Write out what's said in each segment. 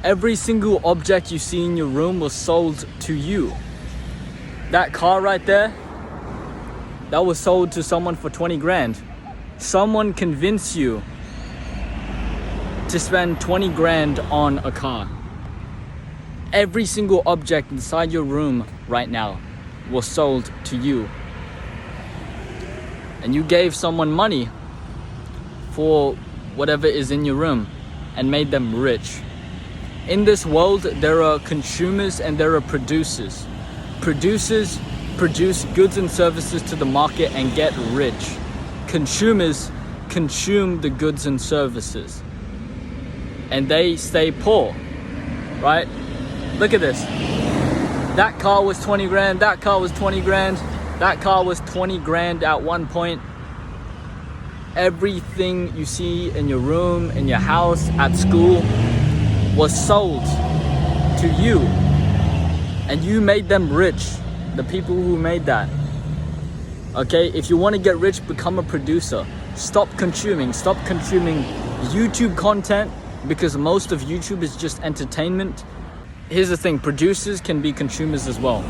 Every single object you see in your room was sold to you. That car right there, that was sold to someone for 20 grand. Someone convinced you to spend 20 grand on a car. Every single object inside your room right now was sold to you. And you gave someone money for whatever is in your room and made them rich. In this world, there are consumers and there are producers. Producers produce goods and services to the market and get rich. Consumers consume the goods and services and they stay poor, right? Look at this. That car was 20 grand, that car was 20 grand, that car was 20 grand at one point. Everything you see in your room, in your house, at school was sold to you. And you made them rich, the people who made that. Okay, if you want to get rich, become a producer. Stop consuming YouTube content, because most of YouTube is just entertainment. Here's the thing, producers can be consumers as well,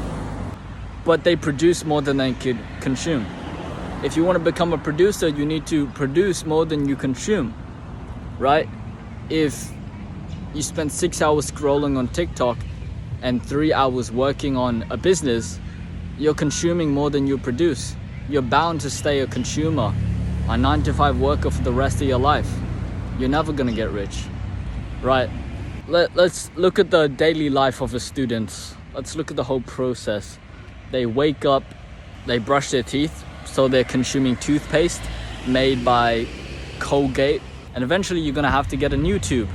but they produce more than they could consume. If you want to become a producer, you need to produce more than you consume, right? If you spend 6 hours scrolling on TikTok and 3 hours working on a business, you're consuming more than you produce. You're bound to stay a consumer, a 9-to-5 worker for the rest of your life. You're never gonna get rich, right? Let's look at the daily life of a student. Let's look at the whole process. They wake up, they brush their teeth, so they're consuming toothpaste made by Colgate, and eventually you're gonna have to get a new tube,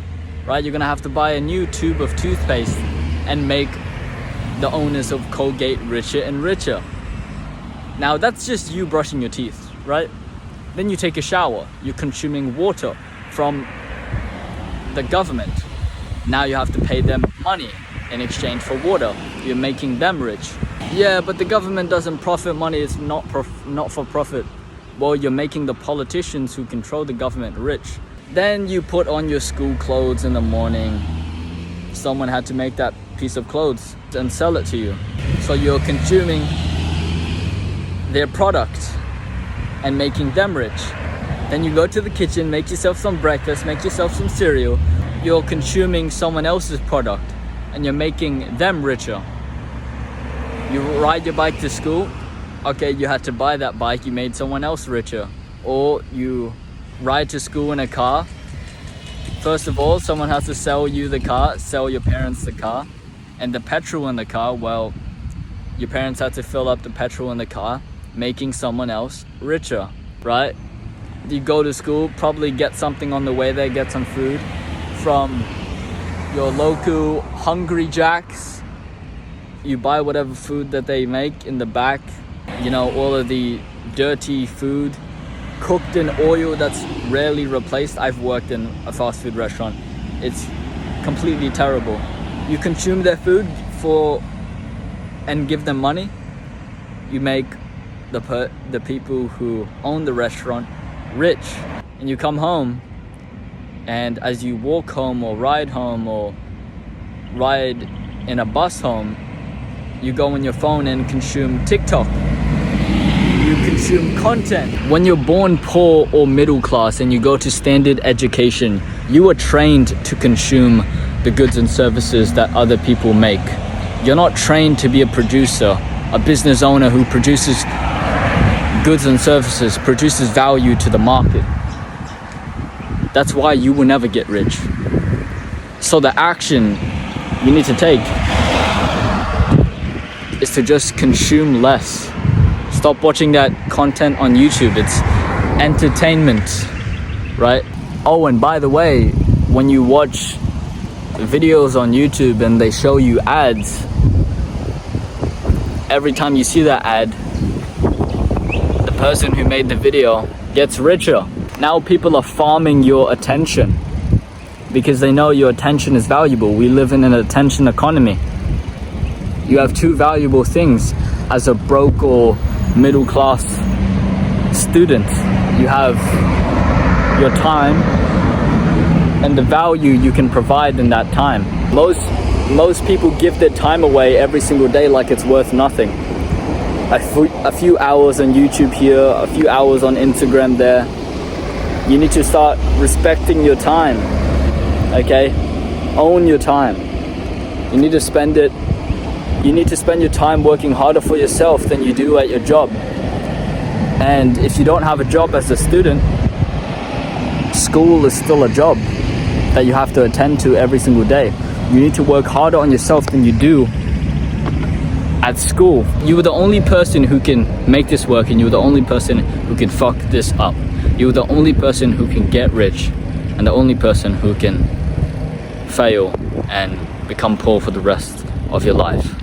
right? You're gonna have to buy a new tube of toothpaste and make the owners of Colgate richer and richer. Now that's just you brushing your teeth, right? Then you take a shower, you're consuming water from the government. Now you have to pay them money in exchange for water. You're making them rich. Yeah, but the government doesn't profit money, it's not for profit. Well, you're making the politicians who control the government rich. Then you put on your school clothes in the morning. Someone had to make that piece of clothes and sell it to you. So you're consuming their product and making them rich. Then you go to the kitchen, make yourself some breakfast, make yourself some cereal. You're consuming someone else's product and you're making them richer. You ride your bike to school. Okay, you had to buy that bike, you made someone else richer. Or you ride to school in a car. First of all, someone has to sell you the car, sell your parents the car. And the petrol in the car, well, your parents had to fill up the petrol in the car, making someone else richer, right? You go to school, probably get something on the way there, get some food from your local Hungry Jacks. You buy whatever food that they make in the back, you know, all of the dirty food, cooked in oil that's rarely replaced. I've worked in a fast food restaurant. It's completely terrible. You consume their food and give them money. You make the people who own the restaurant rich. And you come home, and as you walk home or ride in a bus home, you go on your phone and consume TikTok. You consume content. When you're born poor or middle class and you go to standard education, you are trained to consume the goods and services that other people make. You're not trained to be a producer, a business owner who produces goods and services, produces value to the market. That's why you will never get rich. So the action you need to take is to just consume less. Stop watching that content on YouTube. It's entertainment, right? Oh, and by the way, when you watch videos on YouTube and they show you ads, every time you see that ad, the person who made the video gets richer. Now people are farming your attention because they know your attention is valuable. We live in an attention economy. You have two valuable things as a broke or middle class student. You have your time and the value you can provide in that time. Most people give their time away every single day like it's worth nothing. A few hours on YouTube here, a few hours on Instagram there. You need to start respecting your time, okay? Own your time. You need to spend your time working harder for yourself than you do at your job. And if you don't have a job as a student, school is still a job that you have to attend to every single day. You need to work harder on yourself than you do at school. You are the only person who can make this work, and you're the only person who can fuck this up. You're the only person who can get rich, and the only person who can fail and become poor for the rest of your life.